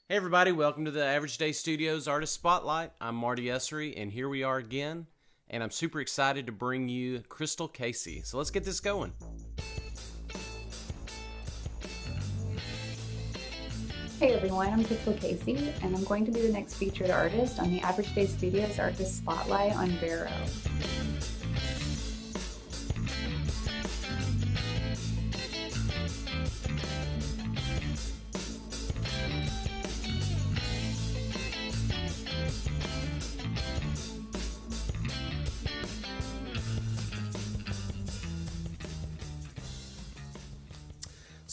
Hey everybody, welcome to the Average Day Studios Artist Spotlight. I'm Marty Essery, and here we are again, and I'm super excited to bring you Crystal Casey. So let's get this going. Hey everyone, I'm Crystal Casey, and I'm going to be the next featured artist on the Average Day Studios Artist Spotlight on Vero.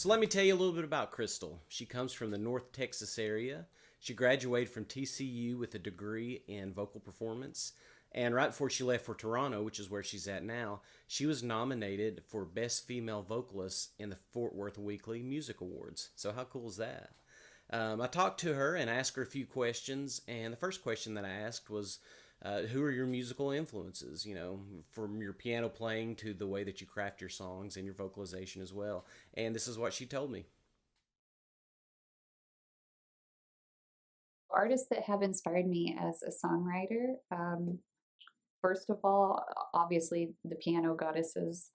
So let me tell you a little bit about Crystal. She comes from the North Texas area. She graduated from TCU with a degree in vocal performance. And right before she left for Toronto, which is where she's at now, she was nominated for Best Female Vocalist in the Fort Worth Weekly Music Awards. So how cool is that? I talked to her and asked her a few questions, and the first question that I asked was, who are your musical influences? You know, from your piano playing to the way that you craft your songs and your vocalization as well. And this is what she told me. Artists that have inspired me as a songwriter, first of all, obviously the piano goddesses,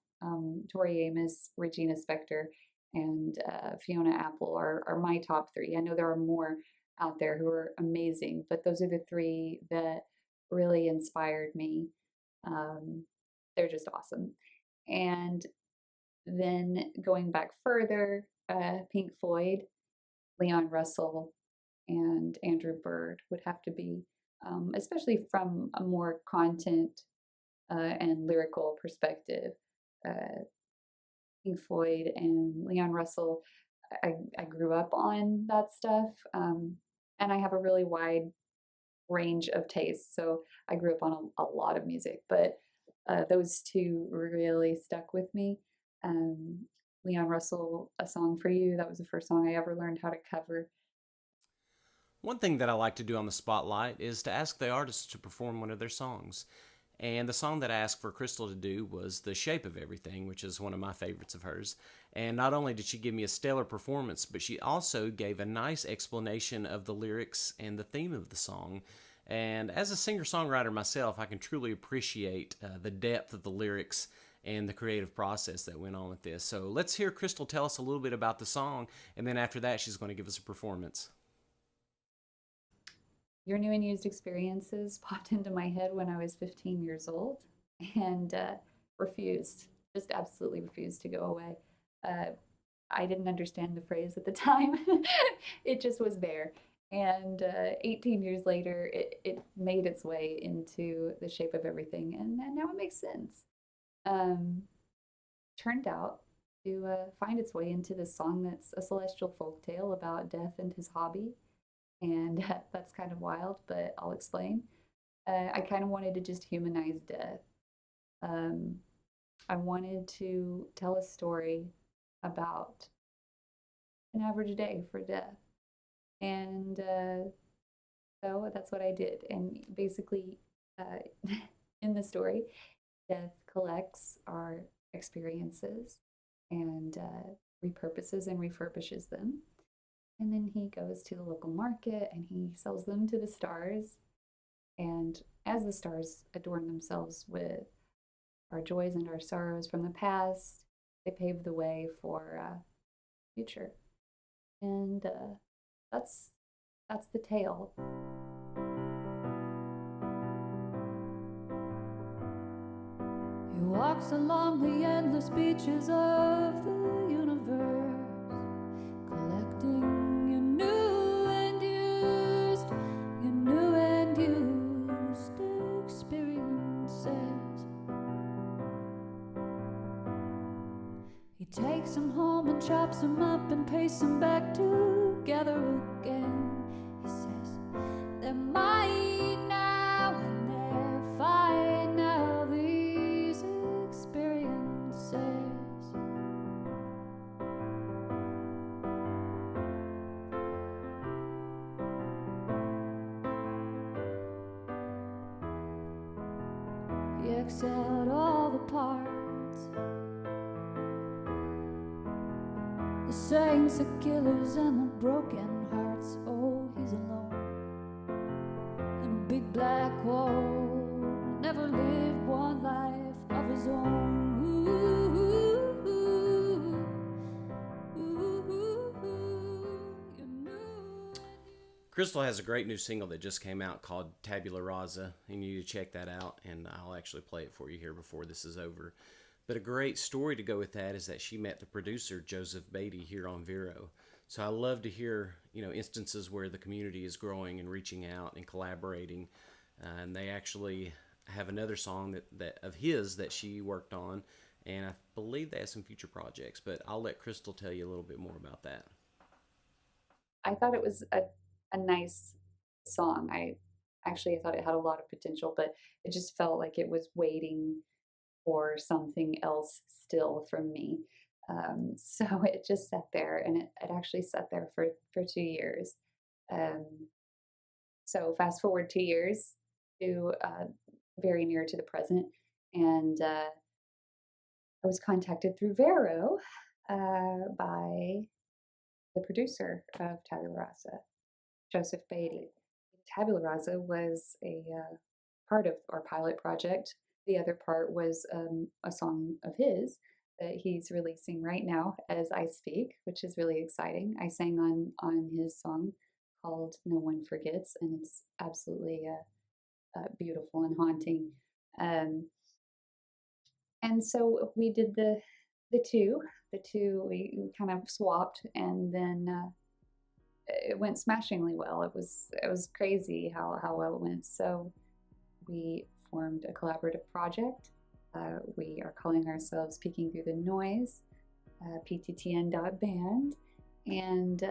Tori Amos, Regina Spektor, and Fiona Apple are my top three. I know there are more out there who are amazing, but those are the three that really inspired me. Um, they're just awesome. And then going back further, Pink Floyd, Leon Russell, and Andrew Bird would have to be, especially from a more content and lyrical perspective. Uh, Pink Floyd and Leon Russell, I grew up on that stuff, and I have a really wide range of tastes. So I grew up on a lot of music, but those two really stuck with me. Um, Leon Russell, A Song for You, that was the first song I ever learned how to cover. One thing that I like to do on the spotlight is to ask the artist to perform one of their songs. And the song that I asked for Crystal to do was The Shape of Everything, which is one of my favorites of hers. And not only did she give me a stellar performance, but she also gave a nice explanation of the lyrics and the theme of the song. And as a singer songwriter myself, I can truly appreciate the depth of the lyrics and the creative process that went on with this. So let's hear Crystal tell us a little bit about the song, and then after that, she's going to give us a performance. Your New and Used Experiences popped into my head when I was 15 years old and refused, just absolutely refused to go away. Uh, I didn't understand the phrase at the time. It just was there. And 18 years later, it made its way into The Shape of Everything, and now it makes sense. Um, Turned out to find its way into this song that's a celestial folk tale about death and his hobby. And that's kind of wild, but I'll explain. I kind of wanted to just humanize death. Um, I wanted to tell a story about an average day for death. And so that's what I did. And basically, in the story, death collects our experiences and repurposes and refurbishes them. And then he goes to the local market and he sells them to the stars. And as the stars adorn themselves with our joys and our sorrows from the past, they pave the way for future. And that's that's the tale. He walks along the endless beaches of the universe, collecting your new and used experiences. He takes them home and chops them up and pastes them back together again. He says, they're mine now and they're fine now, these experiences. He exhaled all the parts, the saints, the killers, and the broken hearts. Oh, black hole, never lived one life of his own. Ooh, you knew it. Crystal has a great new single that just came out called Tabula Rasa, and you need to check that out, and I'll actually play it for you here before this is over. But a great story to go with that is that she met the producer, Joseph Beatty, here on Vero. So I love to hear, instances where the community is growing and reaching out and collaborating. And they actually have another song that of his that she worked on, and I believe they have some future projects. But I'll let Crystal tell you a little bit more about that. I thought it was a nice song. I thought it had a lot of potential, but it just felt like it was waiting for something else still from me. So it just sat there, and it actually sat there for 2 years. So fast forward 2 years to very near to the present, and I was contacted through Vero by the producer of Tabula Rasa, Joseph Beatty. Tabula Rasa was a part of our pilot project. The other part was a song of his that he's releasing right now as I speak, which is really exciting. I sang on his song called No One Forgets, and it's absolutely beautiful and haunting. And so we did the two. We kind of swapped, and then it went smashingly well. It was crazy how well it went. So we formed a collaborative project. We are calling ourselves Peeking Through the Noise, pttn.band, and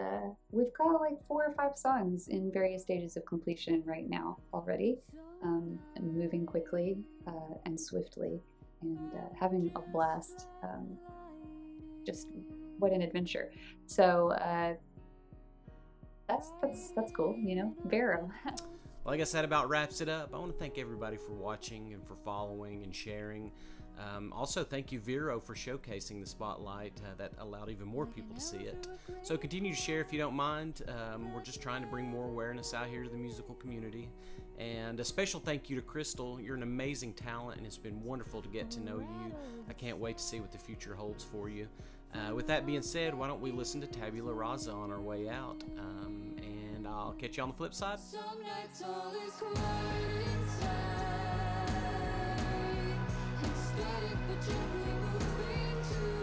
we've got like 4 or 5 songs in various stages of completion right now already, and moving quickly and swiftly, and having a blast. Just what an adventure! So that's cool, Vero. Well, I guess that about wraps it up. I want to thank everybody for watching and for following and sharing. Also, thank you, Vero, for showcasing the spotlight that allowed even more people to see it. So continue to share if you don't mind. We're just trying to bring more awareness out here to the musical community. And a special thank you to Crystal. You're an amazing talent, and it's been wonderful to get to know you. I can't wait to see what the future holds for you. With that being said, why don't we listen to Tabula Rasa on our way out? And I'll catch you on the flip side. Some nights all is quiet inside, and static but gently moving too.